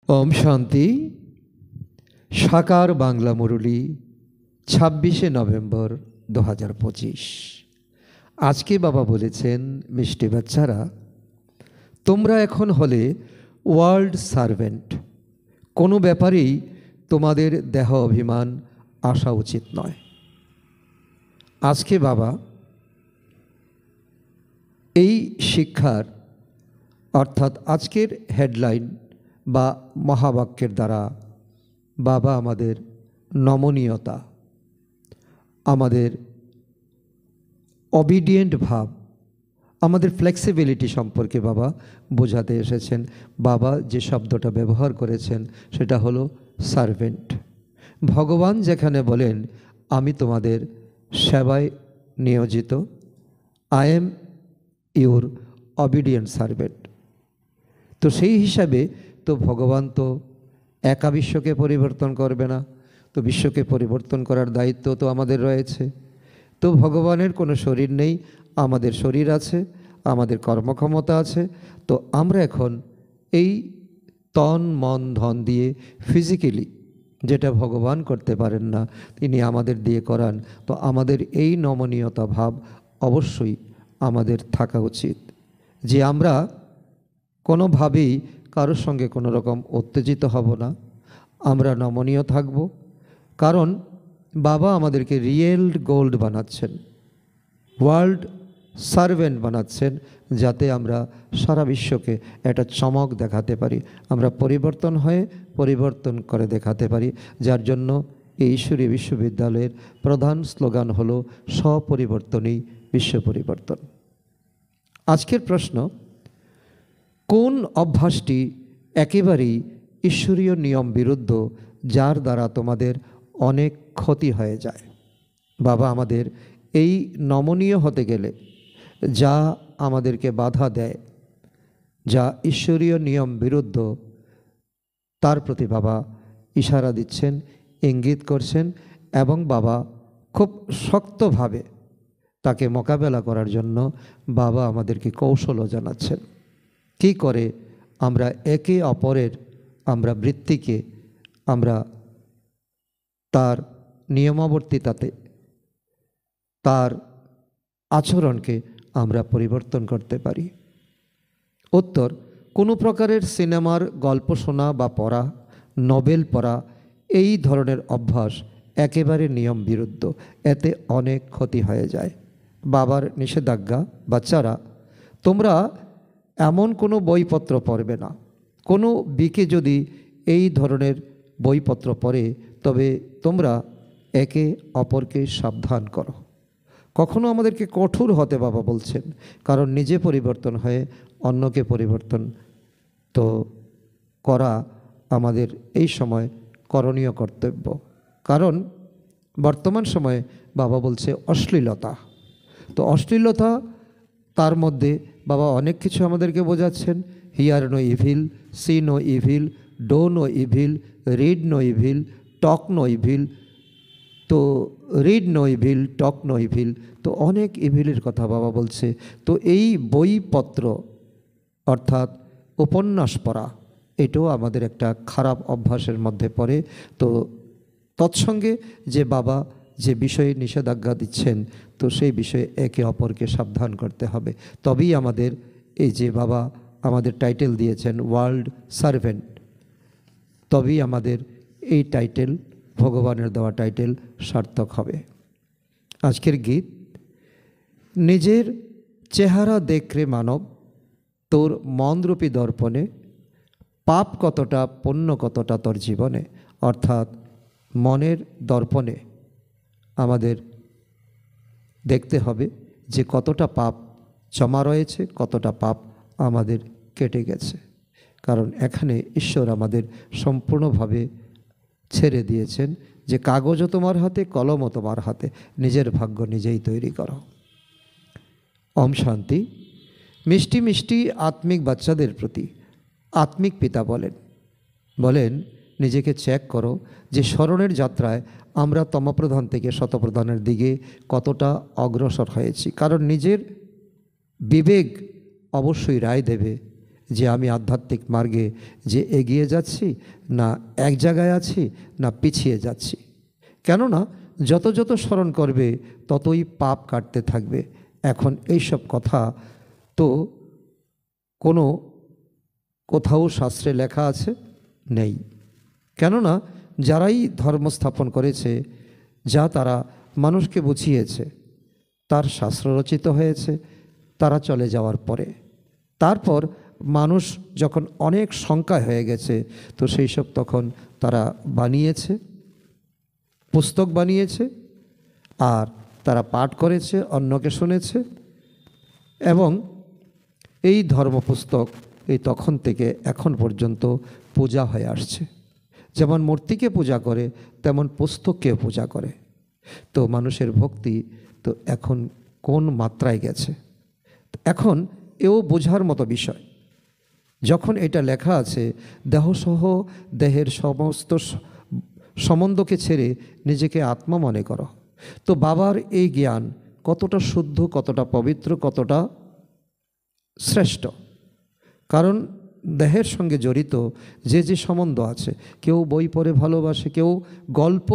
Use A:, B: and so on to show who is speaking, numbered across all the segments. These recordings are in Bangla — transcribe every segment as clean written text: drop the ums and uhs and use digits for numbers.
A: ওম শান্তি। সাকার বাংলা মুরলী 26শে নভেম্বর 2025। আজকে বাবা বলেছেন, মিষ্টি বাচ্চারা, তোমরা এখন হলে ওয়ার্ল্ড সার্ভেন্ট। কোনো ব্যাপারেই তোমাদের দেহ অভিমান আসা উচিত নয়। আজকে বাবা এই শিক্ষার অর্থাৎ আজকের হেডলাইন বা মহাবাক্যের দ্বারা বাবা আমাদের নমনীয়তা, আমাদের অবিডিয়েন্ট ভাব, আমাদের ফ্লেক্সিবিলিটি সম্পর্কে বাবা বোঝাতে এসেছেন। বাবা যে শব্দটা ব্যবহার করেছেন সেটা হলো সার্ভেন্ট। ভগবান যেখানে বলেন, আমি তোমাদের সেবায় নিয়োজিত, I am your obedient servant. তো সেই হিসাবে তো ভগবান তো একা বিশ্বকে পরিবর্তন করবে না, তো বিশ্বকে পরিবর্তন করার দায়িত্ব তো আমাদের রয়েছে। তো ভগবানের কোনো শরীর নেই, আমাদের শরীর আছে, আমাদের কর্মক্ষমতা আছে। তো আমরা এখন এই তন মন ধন দিয়ে ফিজিক্যালি যেটা ভগবান করতে পারেন না, তিনি আমাদের দিয়ে করান। তো আমাদের এই নমনীয়তা ভাব অবশ্যই আমাদের থাকা উচিত, যে আমরা কোনোভাবেই কারোর সঙ্গে কোনো রকম উত্তেজিত হব না, আমরা নমনীয় থাকব। কারণ বাবা আমাদেরকে রিয়েল গোল্ড বানাচ্ছেন, ওয়ার্ল্ড সার্ভেন্ট বানাচ্ছেন, যাতে আমরা সারা বিশ্বকে একটা চমক দেখাতে পারি, আমরা পরিবর্তন হয়ে পরিবর্তন করে দেখাতে পারি। যার জন্য এই ঈশ্বরী বিশ্ববিদ্যালয়ের প্রধান স্লোগান হলো স্বপরিবর্তনই বিশ্ব পরিবর্তন। আজকের প্রশ্ন, কোন অভ্যাসটি একেবারেই ঈশ্বরীয় নিয়ম বিরুদ্ধ, যার দ্বারা তোমাদের অনেক ক্ষতি হয়ে যায়? বাবা আমাদের এই নমনীয় হতে গেলে যা আমাদেরকে বাধা দেয়, যা ঈশ্বরীয় নিয়ম বিরুদ্ধ, তার প্রতি বাবা ইশারা দিচ্ছেন, ইঙ্গিত করছেন, এবং বাবা খুব শক্তভাবে তাকে মোকাবেলা করার জন্য বাবা আমাদেরকে কৌশলও জানাচ্ছেন। কী করে আমরা একে অপরের আমরা বৃত্তিকে, আমরা তার নিয়মাবর্তিতাতে, তার আচরণকে আমরা পরিবর্তন করতে পারি। উত্তর, কোনো প্রকারের সিনেমার গল্প শোনা বা পড়া, নোবেল পড়া, এই ধরনের অভ্যাস একেবারে নিয়ম বিরুদ্ধ, এতে অনেক ক্ষতি হয়ে যায়। বাবার নিষেধাজ্ঞা, বাচ্চারা তোমরা এমন কোনো বইপত্র পড়বে না। কোনো বিকে যদি এই ধরনের বইপত্র পড়ে, তবে তোমরা একে অপরকে সাবধান করো। কখনো আমাদেরকে কঠোর হতে বাবা বলছেন, কারণ নিজে পরিবর্তন হয়ে অন্যকে পরিবর্তন তো করা আমাদের এই সময় করণীয় কর্তব্য। কারণ বর্তমান সময়ে বাবা বলছে অশ্লীলতা, তো অশ্লীলতা, তার মধ্যে বাবা অনেক কিছু আমাদেরকে বোঝাচ্ছেন। Hear no evil, see no evil, do no evil, read no evil, talk no evil. তো read no evil, talk no evil, তো অনেক ইভিলের কথা বাবা বলছে। তো এই বইপত্র অর্থাৎ উপন্যাস পড়া, এটাও আমাদের একটা খারাপ অভ্যাসের মধ্যে পড়ে। তো তৎসঙ্গে যে বাবা যে বিষয়ে নিষেধাজ্ঞা দিচ্ছেন, তো সেই বিষয়ে একে অপরকে সাবধান করতে হবে। তবেই আমাদের এই যে বাবা আমাদের টাইটেল দিয়েছেন ওয়ার্ল্ড সার্ভেন্ট, তবেই আমাদের এই টাইটেল, ভগবানের দেওয়া টাইটেল, সার্থক হবে। আজকের গীত, নিজের চেহারা দেখরে মানব, তোর মনরূপী দর্পণে, পাপ কতটা পুণ্য কতটা তোর জীবনে। অর্থাৎ মনের দর্পণে আমাদের দেখতে হবে যে কতটা পাপ জমা রয়েছে, কতটা পাপ আমাদের কেটে গেছে। কারণ এখানে ঈশ্বর আমাদের সম্পূর্ণভাবে ছেড়ে দিয়েছেন যে কাগজও তোমার হাতে, কলমও তোমার হাতে, নিজের ভাগ্য নিজেই তৈরি করো। ওম শান্তি। মিষ্টি মিষ্টি আত্মিক বাচ্চাদের প্রতি আত্মিক পিতা বলেন নিজেকে চেক করো যে স্মরণের যাত্রায় আমরা তমপ্রধান থেকে শতপ্রধানের দিকে কতটা অগ্রসর হয়েছি। কারণ নিজের বিবেক অবশ্যই রায় দেবে যে আমি আধ্যাত্মিক মার্গে যে এগিয়ে যাচ্ছি, না এক জায়গায় আছি, না পিছিয়ে যাচ্ছি। কেননা যত যত স্মরণ করবে ততই পাপ কাটতে থাকবে। এখন এইসব কথা তো কোনো কোথাও শাস্ত্রে লেখা আছে? নেই। কেননা যারাই ধর্ম স্থাপন করেছে, যা তারা মানুষকে বুঝিয়েছে, তার শাস্ত্র রচিত হয়েছে তারা চলে যাওয়ার পরে। তারপর মানুষ যখন অনেক সংখ্যা হয়ে গেছে, তো সেই সব তখন তারা বানিয়েছে, পুস্তক বানিয়েছে, আর তারা পাঠ করেছে, অন্যকে শুনেছে, এবং এই ধর্মপুস্তক এই তখন থেকে এখন পর্যন্ত পূজা হয়ে আসছে। যেমন মূর্তিকে পূজা করে, তেমন পুস্তককে পূজা করে। তো মানুষের ভক্তি তো এখন কোন মাত্রায় গেছে, এখন এও বোঝার মতো বিষয়। যখন এটা লেখা আছে, দেহসহ দেহের সমস্ত সম্বন্ধকে ছেড়ে নিজেকে আত্মা মনে করো, তো বাবার এই জ্ঞান কতটা শুদ্ধ, কতটা পবিত্র, কতটা শ্রেষ্ঠ। কারণ দেহের সঙ্গে জড়িত যে যে সম্বন্ধ আছে, কেউ বই পড়ে ভালোবাসে, কেউ গল্প,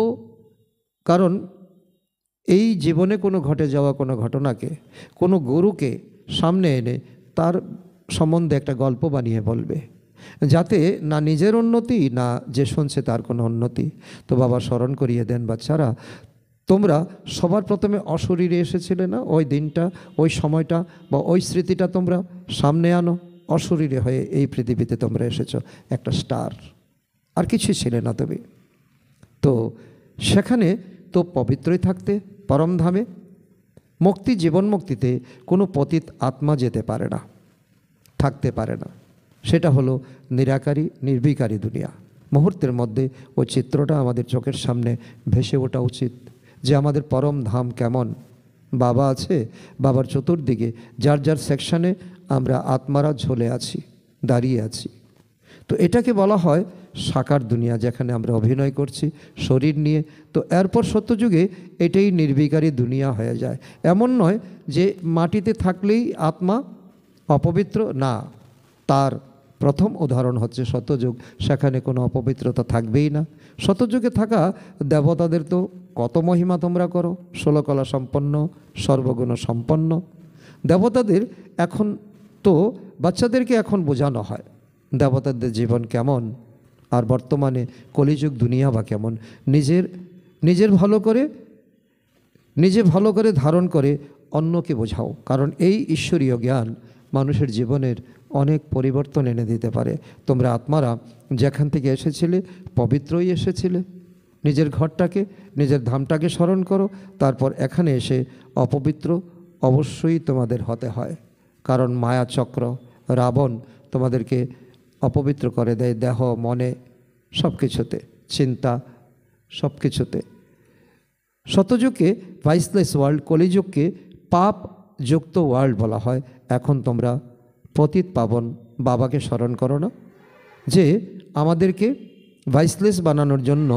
A: কারণ এই জীবনে কোনো ঘটে যাওয়া কোনো ঘটনাকে কোনো গুরুকে সামনে এনে তার সম্বন্ধে একটা গল্প বানিয়ে বলবে, যাতে না নিজের উন্নতি, না যে শুনছে তার কোনো উন্নতি। তো বাবা স্মরণ করিয়ে দেন, বাচ্চারা তোমরা সবার প্রথমে অশরীরে এসেছিলে না? ওই দিনটা, ওই সময়টা বা ওই স্মৃতিটা তোমরা সামনে আনো। অশরীরে হয়ে এই পৃথিবীতে তোমরা এসেছো, একটা স্টার, আর কিছুই ছিলে না তুমি। তো সেখানে তো পবিত্রই থাকতে পরমধামে। মুক্তি, জীবন মুক্তিতে কোনো পতিত আত্মা যেতে পারে না, থাকতে পারে না। সেটা হলো নিরাকারী, নির্বিকারী দুনিয়া। মুহূর্তের মধ্যে ওই চিত্রটা আমাদের চোখের সামনে ভেসে ওঠা উচিত, যে আমাদের পরম ধাম কেমন। বাবা আছে, বাবার চতুর্দিকে যার যার সেকশানে আমরা আত্মারা ঝলে আছি, দাঁড়িয়ে আছি। তো এটাকে বলা হয় সাকার দুনিয়া, যেখানে আমরা অভিনয় করছি শরীর নিয়ে। তো এরপর সত্যযুগে এটাই নির্বিকারী দুনিয়া হয়ে যায়। এমন নয় যে মাটিতে থাকলেই আত্মা অপবিত্র, না। তার প্রথম উদাহরণ হচ্ছে সত্যযুগ, সেখানে কোনো অপবিত্রতা থাকবেই না। সত্যযুগে থাকা দেবতাদের তো কত মহিমা তোমরা করো, 16 কলা সম্পন্ন, সর্বগুণ সম্পন্ন দেবতাদের। এখন তো বাচ্চাদেরকে এখন বোঝানো হয় দেবতাদের জীবন কেমন, আর বর্তমানে কলিযুগ দুনিয়া বা কেমন। নিজের ভালো করে ধারণ করে অন্যকে বোঝাও, কারণ এই ঈশ্বরীয় জ্ঞান মানুষের জীবনের অনেক পরিবর্তন এনে দিতে পারে। তোমরা আত্মারা যেখান থেকে এসেছিলে পবিত্রই এসেছিলে। নিজের ঘরটাকে, নিজের ধামটাকে স্মরণ করো, তারপর এখানে এসে অপবিত্র অবশ্যই তোমাদের হতে হয়। কারণ মায়া চক্র, রাবণ তোমাদেরকে অপবিত্র করে দেয়, দেহ, মনে, সব কিছুতে, চিন্তা, সব কিছুতে। শতযুগকে ভাইসলেস ওয়ার্ল্ড, কলিযুগকে পাপ যুক্ত ওয়ার্ল্ড বলা হয়। এখন তোমরা পতিত পাবন বাবাকে স্মরণ করো না, যে আমাদেরকে ভাইসলেস বানানোর জন্য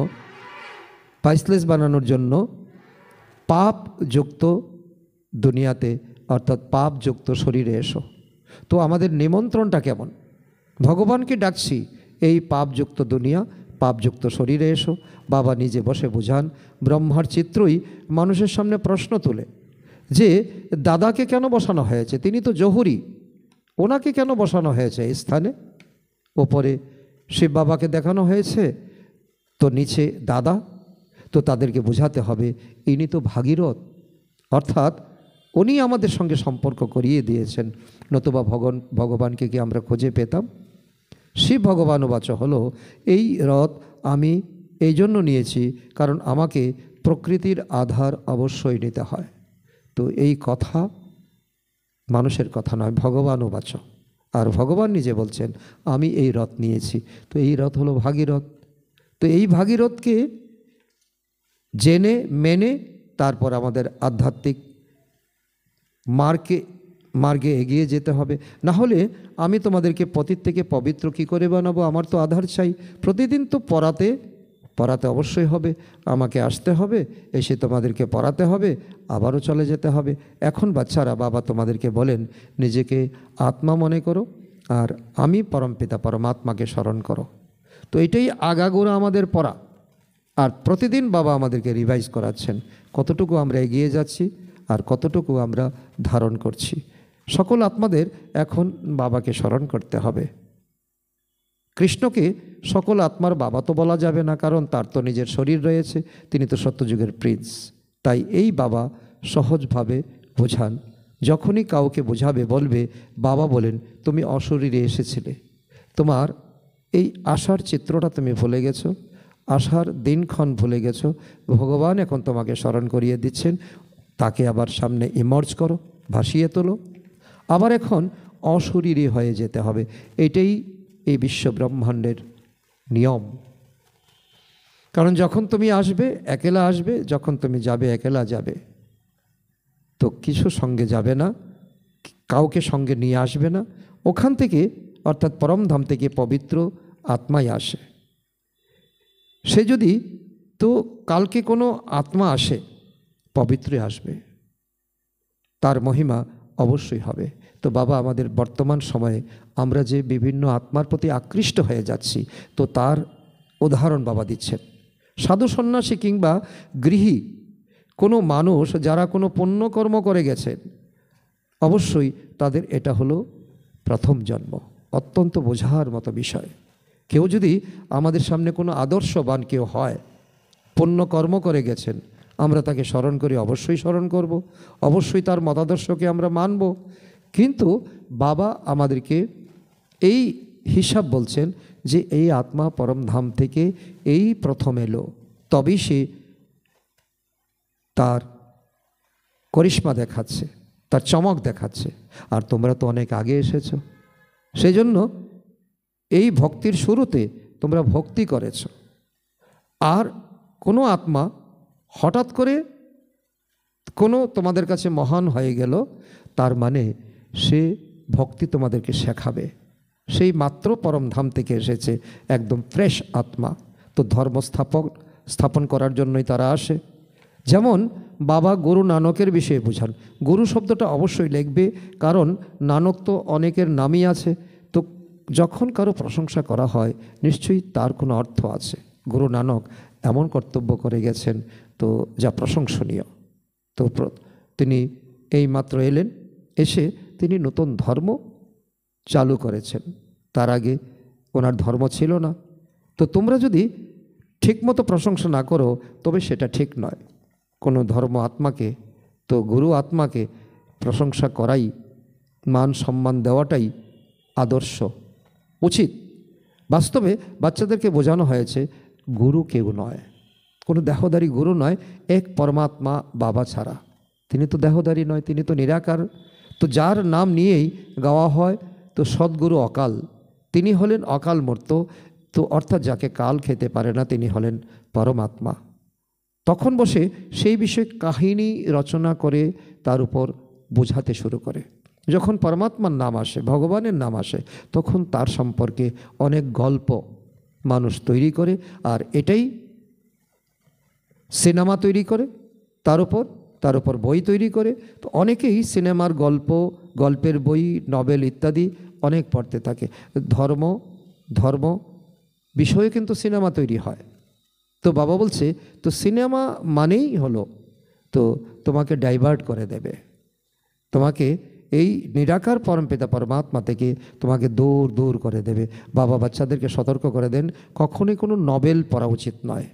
A: পাপ যুক্ত দুনিয়াতে, অর্থাৎ পাপ যুক্ত শরীরে এসো। তো আমাদের নিমন্ত্রণটা কেমন? ভগবানকে ডাকছি, এই পাপযুক্ত দুনিয়া, পাপযুক্ত শরীরে এসো। বাবা নিজে বসে বোঝান। ব্রহ্মার চিত্রই মানুষের সামনে প্রশ্ন তোলে যে দাদাকে কেন বসানো হয়েছে? তিনি তো জহুরি, ওনাকে কেন বসানো হয়েছে এই স্থানে? ওপরে শিব বাবাকে দেখানো হয়েছে, তো নিচে দাদা। তো তাদেরকে বোঝাতে হবে ইনি তো ভাগীরথ, অর্থাৎ উনি আমাদের সঙ্গে সম্পর্ক করিয়ে দিয়েছেন, নতুবা ভগবানকে কি আমরা খুঁজে পেতাম? শিব ভগবানুবাচ হলো, এই রথ আমি এই জন্য নিয়েছি কারণ আমাকে প্রকৃতির আধার অবশ্যই নিতে হয়। তো এই কথা মানুষের কথা নয়, ভগবানুবাচ। আর ভগবান নিজে বলছেন আমি এই রথ নিয়েছি। তো এই রথ হলো ভাগীরথ। তো এই ভাগীরথকে জেনে মেনে তারপর আমাদের আধ্যাত্মিক মার্গে এগিয়ে যেতে হবে। না হলে আমি তোমাদেরকে পতিত থেকে পবিত্র কী করে বানাবো? আমার তো আধার চাই। প্রতিদিন তো পড়াতে অবশ্যই হবে, আমাকে আসতে হবে, এসে তোমাদেরকে পড়াতে হবে, আবারও চলে যেতে হবে। এখন বাচ্চারা, বাবা তোমাদেরকে বলেন নিজেকে আত্মা মনে করো, আর আমি পরমপিতা পরমাত্মাকে স্মরণ করো। তো এটাই আগাগোড়া আমাদের পড়া, আর প্রতিদিন বাবা আমাদেরকে রিভাইজ করাচ্ছেন কতটুকু আমরা এগিয়ে যাচ্ছি আর কতটুকু আমরা ধারণ করছি। সকল আত্মাদের এখন বাবাকে স্মরণ করতে হবে। কৃষ্ণকে সকল আত্মার বাবা তো বলা যাবে না, কারণ তার তো নিজের শরীর রয়েছে, তিনি তো সত্যযুগের প্রিন্স। তাই এই বাবা সহজভাবে বোঝান। যখনই কাউকে বোঝাবে বলবে, বাবা বলেন তুমি অশরীরে এসেছিলে, তোমার এই আশার চিত্রটা তুমি ভুলে গেছো, আশার দিনক্ষণ ভুলে গেছো। ভগবান এখন তোমাকে স্মরণ করিয়ে দিচ্ছেন, তাকে আবার সামনে ইমার্জ করো, ভাসিয়ে তোলো। আবার এখন অশরীরী হয়ে যেতে হবে। এটাই এই বিশ্ব ব্রহ্মাণ্ডের নিয়ম। কারণ যখন তুমি আসবে একলা আসবে, যখন তুমি যাবে একলা যাবে। তো কিছু সঙ্গে যাবে না, কাউকে সঙ্গে নিয়ে আসবে না। ওখান থেকে অর্থাৎ পরমধাম থেকে পবিত্র আত্মাই আসে। সে যদি তো কালকে কোনো আত্মা আসে, পবিত্রই আসবে, তার মহিমা অবশ্যই হবে। তো বাবা আমাদের বর্তমান সময়ে আমরা যে বিভিন্ন আত্মার প্রতি আকৃষ্ট হয়ে যাচ্ছি, তো তার উদাহরণ বাবা দিচ্ছেন। সাধু সন্ন্যাসী কিংবা গৃহী কোনো মানুষ যারা কোনো পুণ্যকর্ম করে গেছেন, অবশ্যই তাদের এটা হলো প্রথম জন্ম। অত্যন্ত বোঝার মতো বিষয়। কেউ যদি আমাদের সামনে কোনো আদর্শবান কেউ হয়, পুণ্যকর্ম করে গেছেন, আমরা তাকে স্মরণ করি, অবশ্যই স্মরণ করব, অবশ্যই তার মতাদর্শকে আমরা মানব। কিন্তু বাবা আমাদেরকে এই হিসাব বলছেন যে এই আত্মা পরমধাম থেকে এই প্রথম এলো, তবেই সে তার করিশ্মা দেখাচ্ছে, তার চমক দেখাচ্ছে। আর তোমরা তো অনেক আগে এসেছো, সেই জন্য এই ভক্তির শুরুতে তোমরা ভক্তি করেছ। আর কোনো আত্মা হঠাৎ করে কোনো তোমাদের কাছে মহান হয়ে গেল, তার মানে সে ভক্তি তোমাদেরকে শেখাবে। সেই মাত্র পরমধাম থেকে এসেছে, একদম ফ্রেশ আত্মা। তো ধর্ম স্থাপন করার জন্যই তারা আসে। যেমন বাবা গুরু নানকের বিষয়ে বোঝান। গুরু শব্দটা অবশ্যই লিখবে, কারণ নানক তো অনেকের নামই আছে। তো যখন কারো প্রশংসা করা হয় নিশ্চয়ই তার কোনো অর্থ আছে। গুরু নানক এমন কর্তব্য করে গেছেন তো যা প্রশংসনীয়। তো তিনি এই মাত্র এলেন, এসে তিনি নতুন ধর্ম চালু করেছেন। তার আগে ওনার ধর্ম ছিল না। তো তোমরা যদি ঠিকমতো প্রশংসা না করো তবে সেটা ঠিক নয়। কোনো ধর্ম আত্মাকে, তো গুরু আত্মাকে প্রশংসা করাই, মান সম্মান দেওয়াটাই আদর্শ, উচিত। বাস্তবে বাচ্চাদেরকে বোঝানো হয়েছে গুরু কেউ নয়, কোনো দেহধারী গুরু নয়, এক পরমাত্মা বাবা ছাড়া। তিনি তো দেহধারী নয়, তিনি তো নিরাকার। তো যার নাম নিয়েই গাওয়া হয়, তো সদ্গুরু অকাল, তিনি হলেন অকাল মূর্ত। তো অর্থাৎ যাকে কাল খেতে পারে না, তিনি হলেন পরমাত্মা। তখন বসে সেই বিষয়ে কাহিনী রচনা করে তার উপর বোঝাতে শুরু করে। যখন পরমাত্মার নাম আসে, ভগবানের নাম আসে, তখন তার সম্পর্কে অনেক গল্প মানুষ তৈরি করে, আর এটাই সিনেমা তৈরি করে, তার উপর বই তৈরি করে। তো অনেকেই সিনেমার গল্প, গল্পের বই, নভেল ইত্যাদি অনেক পড়তে থাকে। ধর্ম বিষয়ে কিন্তু সিনেমা তৈরি হয়। তো বাবা বলছে, তো সিনেমা মানেই হলো তো তোমাকে ডাইভার্ট করে দেবে, তোমাকে এই নিরাকার পরমপিতা পরমাত্মা থেকে তোমাকে দূর দূর করে দেবে। বাবা বাচ্চাদেরকে সতর্ক করে দেন, কখনোই কোনো নভেল পড়া উচিত নয়।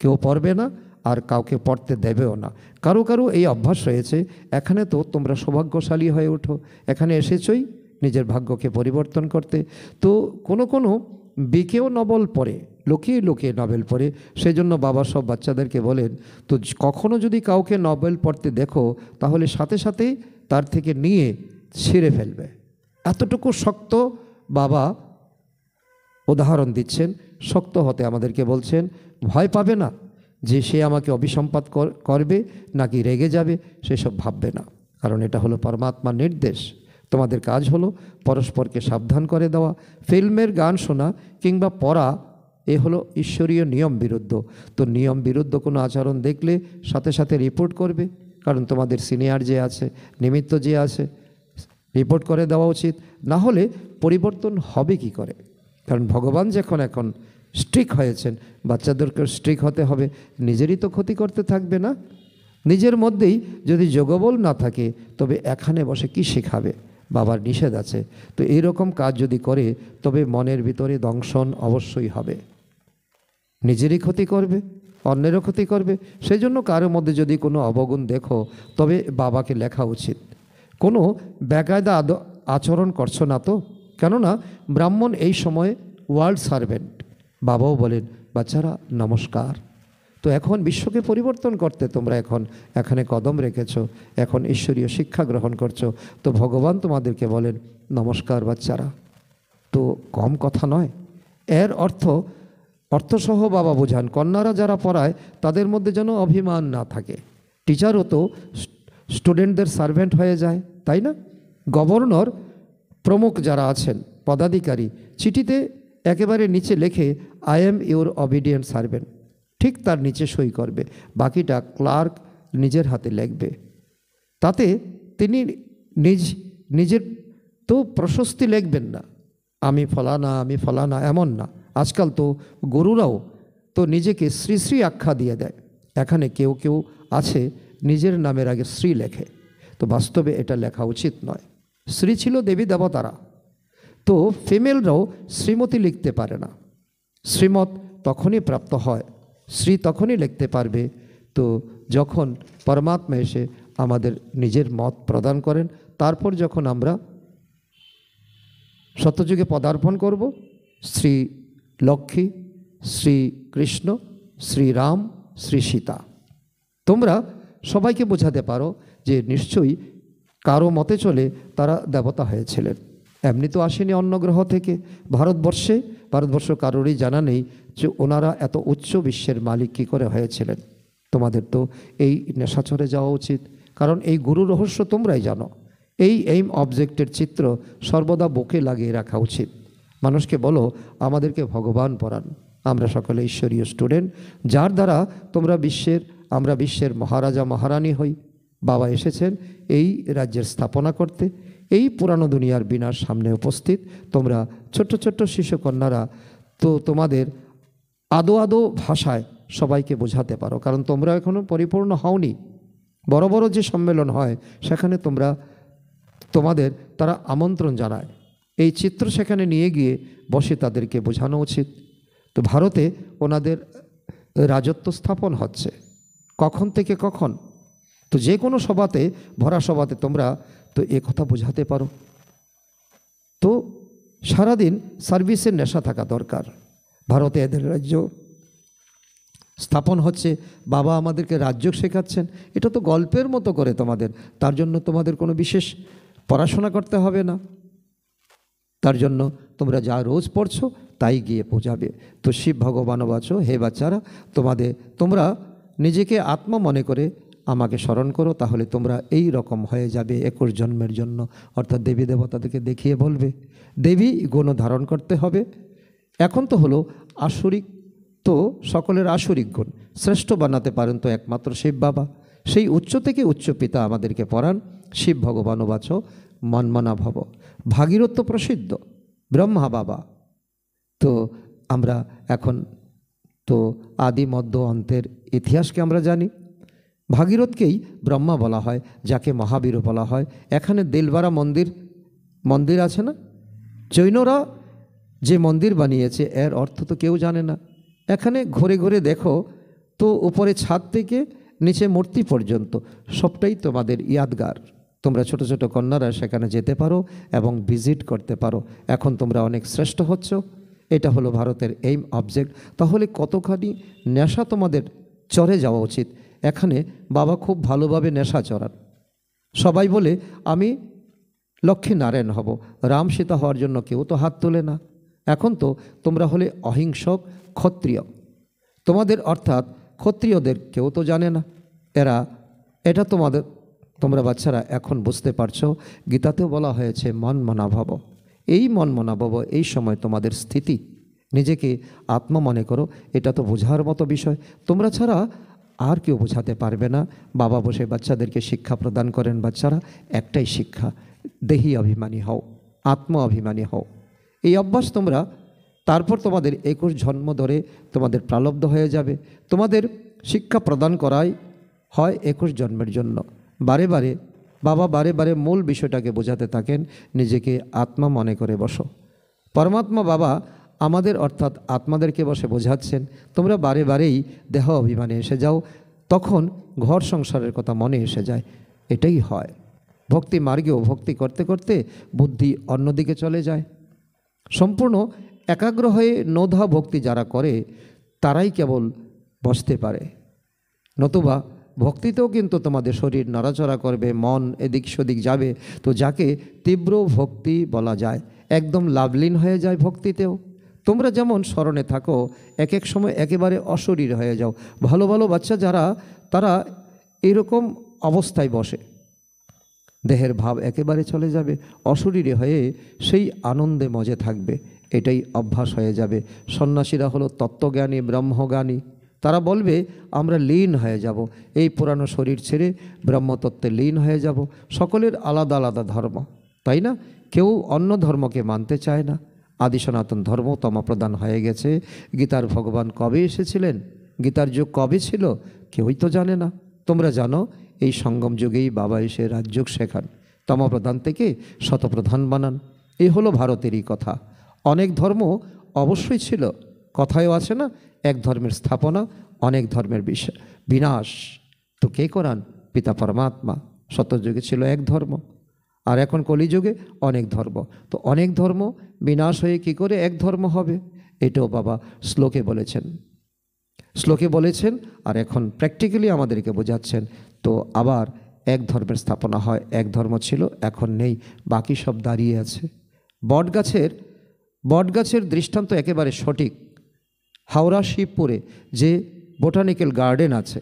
A: কেউ পড়বে না আর কাউকে পড়তে দেবেও না। কারো কারো এই অভ্যাস রয়েছে, এখানে তো তোমরা সৌভাগ্যশালী হয়ে ওঠো, এখানে এসেছই নিজের ভাগ্যকে পরিবর্তন করতে। তো কোনো বিকেও নভেল পড়ে, লুকিয়ে লুকিয়ে নভেল পড়ে। সেই জন্য বাবা সব বাচ্চাদেরকে বলেন, তো কখনো যদি কাউকে নভেল পড়তে দেখো, তাহলে সাথে সাথেই তার থেকে নিয়ে ছিঁড়ে ফেলবে। এতটুকু শক্ত বাবা উদাহরণ দিচ্ছেন। শক্ত হতে আমাদেরকে বলছেন, ভয় পাবে না যে সে আমাকে অভিসম্পাত করবে নাকি রেগে যাবে, সেসব ভাববে না। কারণ এটা হলো পরমাত্মার নির্দেশ। তোমাদের কাজ হলো পরস্পরকে সাবধান করে দেওয়া। ফিল্মের গান শোনা কিংবা পড়া এ হলো ঈশ্বরীয় নিয়ম বিরুদ্ধ। তো নিয়ম বিরুদ্ধ কোনো আচরণ দেখলে সাথে সাথে রিপোর্ট করবে। কারণ তোমাদের সিনিয়র যে আছে, নিমিত্ত যে আছে, রিপোর্ট করে দেওয়া উচিত, না হলে পরিবর্তন হবে কি করে? কারণ ভগবান যখন এখন স্ট্রিক হয়েছেন, বাচ্চাদেরকে স্ট্রিক হতে হবে, নিজেরই তো ক্ষতি করতে থাকবে না? নিজের মধ্যেই যদি যোগবল না থাকে তবে এখানে বসে কি শেখাবে? বাবার নিষেধ আছে। তো এইরকম কাজ যদি করে তবে মনের ভিতরে দংশন অবশ্যই হবে, নিজেরই ক্ষতি করবে, অন্যেরও ক্ষতি করবে। সেই জন্য কারোর মধ্যে যদি কোনো অবগুণ দেখো তবে বাবাকে লেখা উচিত। কোনো বেকায়দা আচরণ করছো না তো? কেননা ব্রাহ্মণ এই সময়ে ওয়ার্ল্ড সার্ভেন্ট। বাবাও বলেন বাচ্চারা নমস্কার। তো এখন বিশ্বকে পরিবর্তন করতে তোমরা এখন এখানে কদম রেখেছো, এখন ঈশ্বরীয় শিক্ষা গ্রহণ করছো। তো ভগবান তোমাদেরকে বলেন নমস্কার বাচ্চারা। তো কম কথা নয়। এর অর্থসহ বাবা বোঝান, কন্যারা যারা পড়ায় তাদের মধ্যে যেন অভিমান না থাকে। টিচারও তো স্টুডেন্টদের সার্ভেন্ট হয়ে যায়, তাই না? গভর্নর প্রমুখ যারা আছেন পদাধিকারী চিঠিতে একেবারে নিচে লেখে I am your obedient servant, ঠিক তার নিচে সই করবে, বাকিটা ক্লার্ক নিজের হাতে লিখবে। তাতে তিনি নিজের তো প্রশস্তি লিখবেন না, আমি ফলানা এমন না। আজকাল তো গুরুরাও তো নিজেকে শ্রী শ্রী আখ্যা দিয়ে দেয়। এখানে কেউ কেউ আছে নিজের নামের আগে শ্রী লেখে, তো বাস্তবে এটা লেখা উচিত নয়। শ্রী ছিল দেবী দেবতারা, তো ফিমেলরাও শ্রীমতী লিখতে পারে না। শ্রীমত তখনই প্রাপ্ত হয়, শ্রী তখনই লিখতে পারবে তো যখন পরমাত্মা এসে আমাদের নিজের মত প্রদান করেন। তারপর যখন আমরা সত্যযুগে পদার্পণ করব, শ্রী লক্ষ্মী, শ্রী কৃষ্ণ, শ্রীরাম, শ্রী সীতা। তোমরা সবাইকে বোঝাতে পারো যে নিশ্চয়ই কারো মতে চলে তারা দেবতা হয়েছিলেন, এমনি তো আসেনি অন্য গ্রহ থেকে। ভারতবর্ষ কারোরই জানা নেই যে ওনারা এত উচ্চ বিশ্বের মালিক কী করে হয়েছিলেন। তোমাদের তো এই নেশাচরে যাওয়া উচিত, কারণ এই গুরু রহস্য তোমরাই জানো। এই এইম অবজেক্টের চিত্র সর্বদা বুকে লাগিয়ে রাখা উচিত। মানুষকে বলো আমাদেরকে ভগবান পড়ান, আমরা সকলে ঈশ্বরীয় স্টুডেন্ট, যার দ্বারা আমরা বিশ্বের মহারাজা মহারানী হই। বাবা এসেছেন এই রাজ্যের স্থাপনা করতে, এই পুরানো দুনিয়ার বিনার সামনে উপস্থিত। তোমরা ছোট্ট ছোট্ট শিশু কন্যারা তো তোমাদের আদো ভাষায় সবাইকে বোঝাতে পারো, কারণ তোমরা এখনও পরিপূর্ণ হওনি। বড় বড় যে সম্মেলন হয় সেখানে তোমাদের তারা আমন্ত্রণ জানায়, এই চিত্র সেখানে নিয়ে গিয়ে বসে তাদেরকে বোঝানো উচিত। তো ভারতে ওনাদের রাজত্ব স্থাপন হচ্ছে কখন থেকে কখন, তো যে কোনো সভাতে, ভরা সভাতে তোমরা তো এ কথা বোঝাতে পারো। তো সারাদিন সার্ভিসের নেশা থাকা দরকার। ভারতে এদের রাজ্য স্থাপন হচ্ছে, বাবা আমাদেরকে রাজ্য শেখাচ্ছেন, এটা তো গল্পের মতো করে তোমাদের। তার জন্য তোমাদের কোনো বিশেষ পড়াশোনা করতে হবে না, তার জন্য তোমরা যা রোজ পড়ছো তাই গিয়ে বোঝাবে। তো শিব ভগবান বাচো, হে বাচ্চারা তোমরা নিজেকে আত্মা মনে করে আমাকে স্মরণ করো, তাহলে তোমরা এই রকম হয়ে যাবে 21 জন্মের জন্য। অর্থাৎ দেবী দেবতাদেরকে দেখিয়ে বলবে দেবী গুণ ধারণ করতে হবে। এখন তো হলো আসরিক, তো সকলের আসরিক গুণ শ্রেষ্ঠ বানাতে পারেন তো একমাত্র শিব বাবা। সেই উচ্চ থেকে উচ্চ পিতা আমাদেরকে পড়ান, শিব ভগবান বাচ মনমনা ভব। ভাগীরথ প্রসিদ্ধ ব্রহ্মা বাবা। তো আমরা এখন তো আদি মধ্য অন্তের ইতিহাসকে আমরা জানি। ভাগীরথকেই ব্রহ্মা বলা হয়, যাকে মহাবীরও বলা হয়। এখানে দিলবারা মন্দির আছে না, জৈনরা যে মন্দির বানিয়েছে এর অর্থ তো কেউ জানে না। এখানে ঘুরে ঘুরে দেখো তো উপরে ছাদ থেকে নিচে মূর্তি পর্যন্ত সবটাই তোমাদের ইয়াদগার। তোমরা ছোট ছোট কন্যারা সেখানে যেতে পারো এবং ভিজিট করতে পারো। এখন তোমরা অনেক শ্রেষ্ঠ হচ্ছ, এটা হলো ভারতের এইম অবজেক্ট। তাহলে কতখানি নেশা তোমাদের চড়ে যাওয়া উচিত। এখানে বাবা খুব ভালোভাবে নেশা চড়ান। সবাই বলে আমি লক্ষ্মী নারায়ণ হব, রাম সীতা হওয়ার জন্য কেউ তো হাত তোলে না। এখন তো তোমরা হলে অহিংসক ক্ষত্রিয়, তোমাদের অর্থাৎ ক্ষত্রিয়দের কেউ তো জানে না। এটা তোমরা বাচ্চারা এখন বুঝতে পারছো। গীতাতেও বলা হয়েছে মন মনাভব। এই মন মনাভব এই সময় তোমাদের স্থিতি, নিজেকে আত্মা মনে করো, এটা তো বোঝার মতো বিষয়। তোমরা ছাড়া আর কেউ বোঝাতে পারবে না। বাবা বসে বাচ্চাদেরকে শিক্ষা প্রদান করেন। বাচ্চারা একটাই শিক্ষা, দেহি অভিমানী হও, আত্ম অভিমানী হও। এই অভ্যাস তোমরা তারপর তোমাদের 21 জন্ম ধরে তোমাদের প্রালব্ধ হয়ে যাবে। তোমাদের শিক্ষা প্রদান করাই হয় 21 জন্মের জন্য। বারে বারে বাবা বারে বারে মূল বিষয়টাকে বোঝাতে থাকেন, নিজেকে আত্মা মনে করে বসো। পরমাত্মা বাবা আমাদের অর্থাৎ আত্মাদেরকে বসে বোঝাচ্ছেন, তোমরা বারে বারেই দেহ অভিমানে এসে যাও, তখন ঘর সংসারের কথা মনে এসে যায়। এটাই হয়। ভক্তি মার্গেও ভক্তি করতে করতে বুদ্ধি অন্যদিকে চলে যায়। সম্পূর্ণ একাগ্র হয়ে নোধা ভক্তি যারা করে তারাই কেবল বসতে পারে, নতুবা ভক্তিতেও কিন্তু তোমাদের শরীর নড়াচড়া করবে, মন এদিক সেদিক যাবে। তো যাকে তীব্র ভক্তি বলা যায়, একদম লাভলীন হয়ে যায় ভক্তিতেও। তোমরা যেমন স্মরণে থাকো, এক এক সময় একেবারে অশরীর হয়ে যাও। ভালো ভালো বাচ্চা যারা, তারা এরকম অবস্থায় বসে, দেহের ভাব একেবারে চলে যাবে, অশরীরে হয়ে সেই আনন্দে মজে থাকবে। এটাই অভ্যাস হয়ে যাবে। সন্ন্যাসীরা হলো তত্ত্বজ্ঞানী, ব্রহ্মজ্ঞানী। তারা বলবে আমরা লীন হয়ে যাব, এই পুরানো শরীর ছেড়ে ব্রহ্মতত্ত্বে লীন হয়ে যাব। সকলের আলাদা আলাদা ধর্ম, তাই না? কেউ অন্য ধর্মকে মানতে চায় না। আদি সনাতন ধর্ম তমপ্রধান হয়ে গেছে। গীতার ভগবান কবে এসেছিলেন, গীতার যুগ কবে ছিল, কেউই তো জানে না। তোমরা জানো এই সঙ্গম যুগেই বাবা এসে রাজযোগ শেখান, তমপ্রধান থেকে শতপ্রধান বানান। এই হলো ভারতেরই কথা। অনেক ধর্ম অবশ্যই ছিল, কথায়ও আছে না, এক ধর্মের স্থাপনা অনেক ধর্মের বিনাশ। তো কে করান? পিতা পরমাত্মা। সত্যযুগে ছিল এক ধর্ম, আর এখন কলিযুগে অনেক ধর্ম। তো অনেক ধর্ম বিনাশ হয়ে কি করে এক ধর্ম হবে? এটাও বাবা শ্লোকে বলেছেন, আর এখন প্র্যাকটিক্যালি আমাদেরকে বোঝাচ্ছেন। তো আবার এক ধর্মের স্থাপনা হয়, এক ধর্ম ছিল এখন নেই, বাকি সব দাঁড়িয়ে আছে। বটগাছের দৃষ্টান্ত একেবারে সঠিক। হাওড়া শিবপুরে যে বোটানিক্যাল গার্ডেন আছে,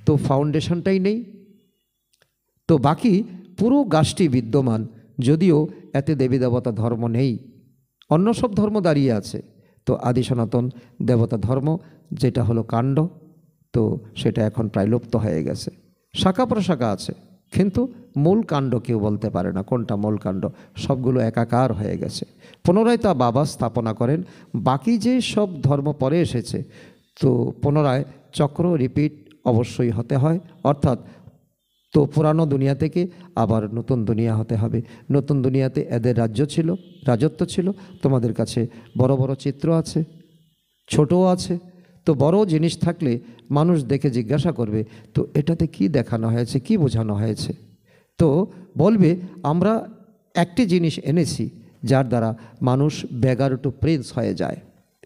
A: তো ফাউন্ডেশনটাই নেই, তো বাকি পুরো গাছটি বিদ্যমান, যদিও এতে দেবী দেবতা ধর্ম নেই, অন্য সব ধর্ম দাঁড়িয়ে আছে। তো আদি সনাতন দেবতা ধর্ম যেটা হলো কাণ্ড, তো সেটা এখন প্রায় লুপ্ত হয়ে গেছে। শাখা প্রশাখা আছে, কিন্তু মূল কাণ্ড কেউ বলতে পারে না কোনটা মূল কাণ্ড, সবগুলো একাকার হয়ে গেছে। পুনরায় তা বাবা স্থাপনা করেন। বাকি যে সব ধর্ম পরে এসেছে, তো পুনরায় চক্র রিপিট অবশ্যই হতে হয়, অর্থাৎ তো পুরানো দুনিয়া থেকে আবার নতুন দুনিয়া হতে হবে। নতুন দুনিয়াতে এদের রাজত্ব ছিল। তোমাদের কাছে বড় বড় চিত্র আছে, ছোটও আছে। তো বড় জিনিস থাকলে মানুষ দেখে জিজ্ঞাসা করবে, তো এটাতে কি দেখানো হয়েছে, কি বোঝানো হয়েছে? তো বলবে আমরা একটি জিনিস এনেছি যার দ্বারা মানুষ বেগার টু প্রিন্স হয়ে যায়।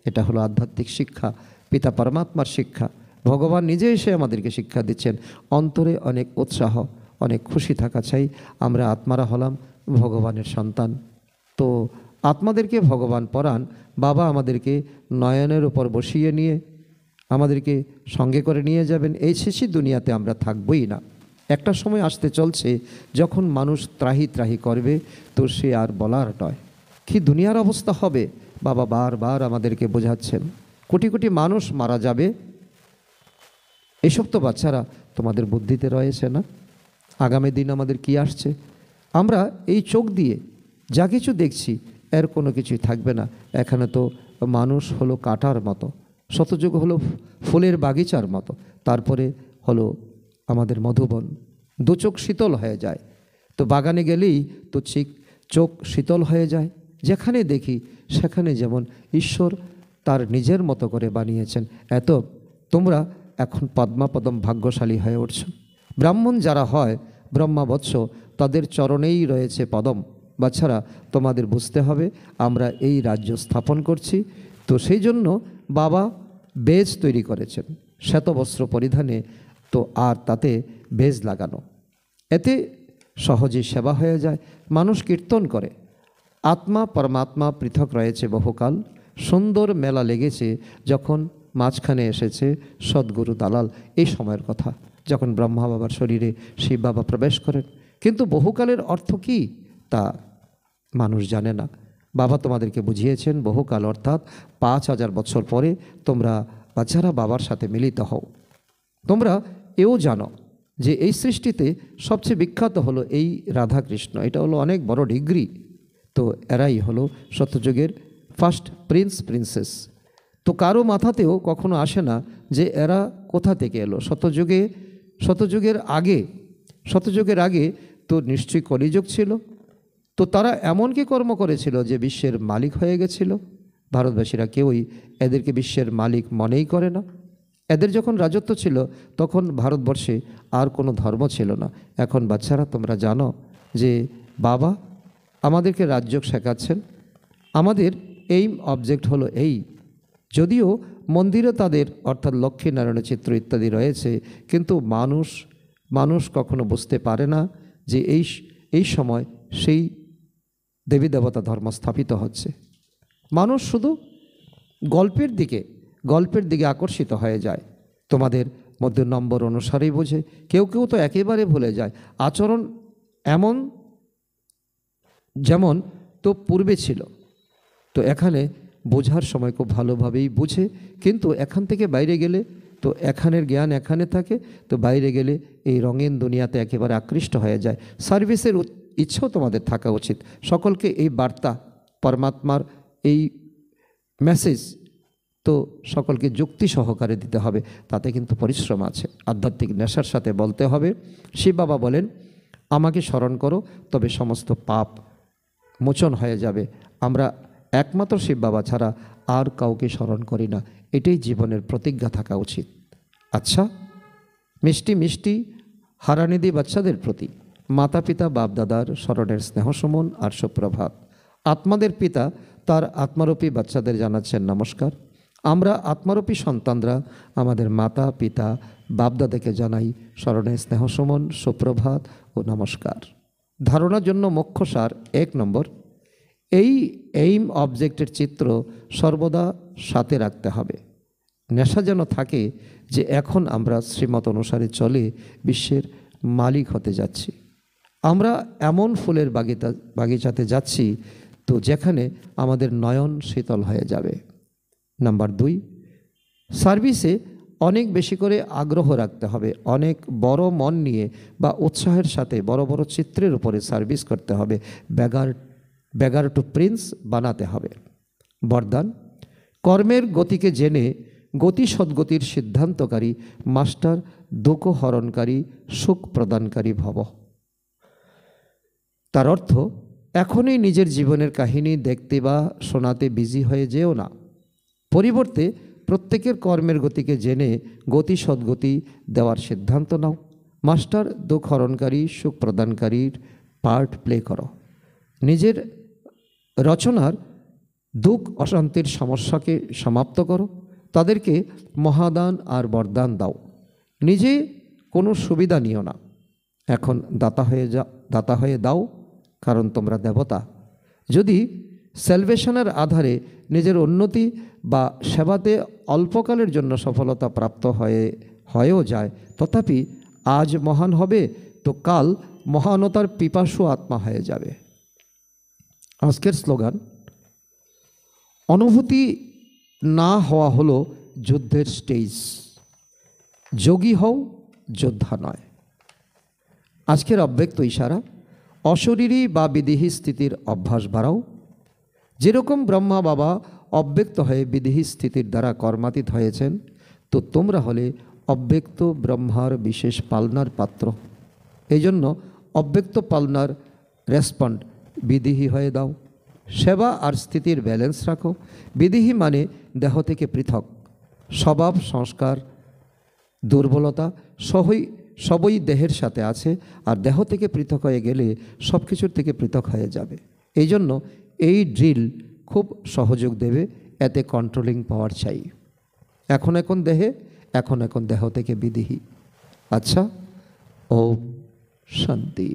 A: এটা হলো আধ্যাত্মিক শিক্ষা, পিতা পরমাত্মার শিক্ষা। ভগবান নিজে এসে আমাদেরকে শিক্ষা দিচ্ছেন। অন্তরে অনেক উৎসাহ, অনেক খুশি থাকা চাই। আমরা আত্মারা হলাম ভগবানের সন্তান। তো আত্মাদেরকে ভগবান পরাণ। বাবা আমাদেরকে নয়নের উপর বসিয়ে নিয়ে আমাদেরকে সঙ্গে করে নিয়ে যাবেন। এই শেষই দুনিয়াতে আমরা থাকবই না। একটা সময় আসতে চলছে যখন মানুষ ত্রাহি ত্রাহি করবে, তো সে আর বলার নয়। কি দুনিয়ার অবস্থা হবে বাবা বারবার আমাদেরকে বোঝাচ্ছেন। কোটি কোটি মানুষ মারা যাবে। এসব তো বাচ্চারা তোমাদের বুদ্ধিতে রয়েছে না? আগামী দিন আমাদের কি আসছে? আমরা এই চোখ দিয়ে যা কিছু দেখছি এর কোনো কিছুই থাকবে না। এখানে তো মানুষ হলো কাঁটার মতো, শতযুগ হলো ফুলের বাগিচার মতো, তারপরে হলো আমাদের মধুবন। দু চোখ শীতল হয়ে যায়। তো বাগানে গেলেই তো চোখ শীতল হয়ে যায়। যেখানে দেখি সেখানে যেমন ঈশ্বর তার নিজের মতো করে বানিয়েছেন। এত তোমরা এখন পদ্মাপদম ভাগ্যশালী হয়ে উঠছ। ব্রাহ্মণ যারা হয় ব্রহ্মাবৎস, তাদের চরণেই রয়েছে পদম। বাচ্চারা তোমাদের বুঝতে হবে আমরা এই রাজ্য স্থাপন করছি। তো সেই জন্য বাবা বেজ তৈরি করেছেন শ্বেতবস্ত্র পরিধানে, তো আর তাতে বেজ লাগানো, এতে সহজেই সেবা হয়ে যায়। মানুষ কীর্তন করে, আত্মা পরমাত্মা পৃথক রয়েছে বহুকাল। সুন্দর মেলা লেগেছে যখন মাঝখানে এসেছে সদ্গুরু দালাল। এই সময়ের কথা যখন ব্রহ্মা বাবার শরীরে শিব বাবা প্রবেশ করেন। কিন্তু বহুকালের অর্থ কি তা মানুষ জানে না। বাবা তোমাদেরকে বুঝিয়েছেন বহুকাল অর্থাৎ 5000 বছর পরে তোমরা বাচ্চারা বাবার সাথে মিলিত হও। তোমরা এও জানো যে এই সৃষ্টিতে সবচেয়ে বিখ্যাত হলো এই রাধাকৃষ্ণ, এটা হলো অনেক বড় ডিগ্রি। তো এরাই হলো সত্যযুগের ফার্স্ট প্রিন্স প্রিন্সেস। তো কারো মাথাতেও কখনো আসে না যে এরা কোথা থেকে এলো। শতযুগের আগে তো নিশ্চয়ই কলিযুগ ছিল। তো তারা এমন কি কর্ম করেছিল যে বিশ্বের মালিক হয়ে গেছিল? ভারতবাসীরা কেউই এদেরকে বিশ্বের মালিক মনেই করে না। এদের যখন রাজত্ব ছিল তখন ভারতবর্ষে আর কোনো ধর্ম ছিল না। এখন বাচ্চারা, তোমরা জানো যে বাবা আমাদেরকে রাজ্য শেখাচ্ছেন। আমাদের এইম অবজেক্ট হলো এই। যদিও মন্দিরে তাদের অর্থাৎ লক্ষ্মীনারায়ণের চিত্র ইত্যাদি রয়েছে, কিন্তু মানুষ কখনো বুঝতে পারে না যে এই সময় সেই দেবী দেবতা ধর্ম স্থাপিত হচ্ছে। মানুষ শুধু গল্পের দিকে আকর্ষিত হয়ে যায়। তোমাদের মধ্যে নম্বর অনুসারেই বোঝে, কেউ তো একেবারে ভুলে যায়। আচরণ এমন যেমন তো পূর্বে ছিল। তো এখানে বোঝার সময় খুব ভালোভাবেই বুঝে, কিন্তু এখান থেকে বাইরে গেলে তো এখানের জ্ঞান এখানে থাকে, তো বাইরে গেলে এই রঙিন দুনিয়াতে একেবারে আকৃষ্ট হয়ে যায়। সার্ভিসের ইচ্ছাও তোমাদের থাকা উচিত। সকলকে এই বার্তা, পরমাত্মার এই মেসেজ তো সকলকে যুক্তি সহকারে দিতে হবে। তাতে কিন্তু পরিশ্রম আছে। আধ্যাত্মিক নেশার সাথে বলতে হবে। শিব বাবা বলেন, আমাকে স্মরণ করো, তবে সমস্ত পাপ মোচন হয়ে যাবে। আমরা একমাত্র শিব বাবা ছাড়া আর কাউকে স্মরণ করি না। এটাই জীবনের প্রতিজ্ঞা থাকা উচিত। আচ্ছা, মিষ্টি হারানিধি বাচ্চাদের প্রতি মাতা পিতা বাপ দাদার স্মরণের স্নেহসমন আর সুপ্রভাত। আত্মাদের পিতা তার আত্মারূপী বাচ্চাদের জানাচ্ছেন নমস্কার। আমরা আত্মারূপী সন্তানরা আমাদের মাতা পিতা বাপদাদাকে জানাই স্মরণের স্নেহসমন, সুপ্রভাত ও নমস্কার। ধারণার জন্য মুখ্য সার 1 নম্বর, এই এইম অবজেক্টের চিত্র সর্বদা সাথে রাখতে হবে। নেশা যেন থাকে যে এখন আমরা শ্রীমত অনুসারে চলে বিশ্বের মালিক হতে যাচ্ছি। আমরা এমন ফুলের বাগিচাতে যাচ্ছি তো যেখানে আমাদের নয়ন শীতল হয়ে যাবে। নাম্বার 2, সার্ভিসে অনেক বেশি করে আগ্রহ রাখতে হবে। অনেক বড় মন নিয়ে বা উৎসাহের সাথে বড় বড় চিত্রের উপরে সার্ভিস করতে হবে। ব্যাগার টু প্রিন্স বানাতে হবে। বরদান, কর্মের গতিকে জেনে গতি সদ্গতির সিদ্ধান্তকারী মাস্টার, দুঃখ হরণকারী, সুখ প্রদানকারী ভব। তার অর্থ, এখনই নিজের জীবনের কাহিনী দেখতে বা শোনাতে বিজি হয়ে যেও না। পরিবর্তে প্রত্যেকের কর্মের গতিকে জেনে গতি সদ্গতি দেওয়ার সিদ্ধান্ত নাও। মাস্টার, দুঃখ হরণকারী, সুখ প্রদানকারীর পার্ট প্লে করো। নিজের রচনার দুঃখ অশান্তির সমস্যাকে সমাপ্ত করো। তাদেরকে মহাদান আর বরদান দাও। নিজে কোনো সুবিধা নিও না। এখন দাতা হয়ে দাও, কারণ তোমরা দেবতা। যদি সেলভেশনের আধারে নিজের উন্নতি বা সেবাতে অল্পকালের জন্য সফলতা প্রাপ্ত হয়েও যায়, তথাপি আজ মহান হবে তো কাল মহানতার পিপাসু আত্মা হয়ে যাবে। আজকের স্লোগান, অনুভূতি না হওয়া হলো যুদ্ধের স্টেজ। যোগী হও, যোদ্ধা নয়। আজকের অব্যক্ত ইশারা, অশরীরী বা বিদেহী স্থিতির অভ্যাস বাড়াও। যেরকম ব্রহ্মা বাবা অব্যক্ত হয়ে বিদেহী স্থিতির দ্বারা কর্মাতীত হয়েছেন, তো তোমরা হলে অব্যক্ত ব্রহ্মার বিশেষ পালনার পাত্র। এই জন্য অব্যক্ত পালনার রেসপন্ড বিদেহী হয়ে দাও। সেবা আর স্থিতির ব্যালেন্স রাখো। বিদেহী মানে দেহ থেকে পৃথক। স্বভাব, সংস্কার, দুর্বলতা সবই দেহের সাথে আছে, আর দেহ থেকে পৃথক হয়ে গেলে সব কিছুর থেকে পৃথক হয়ে যাবে। এই জন্য এই ড্রিল খুব সহযোগ দেবে। এতে কন্ট্রোলিং পাওয়ার চাই। এখন দেহে, এখন দেহ থেকে বিদেহী। আচ্ছা, ওম শান্তি।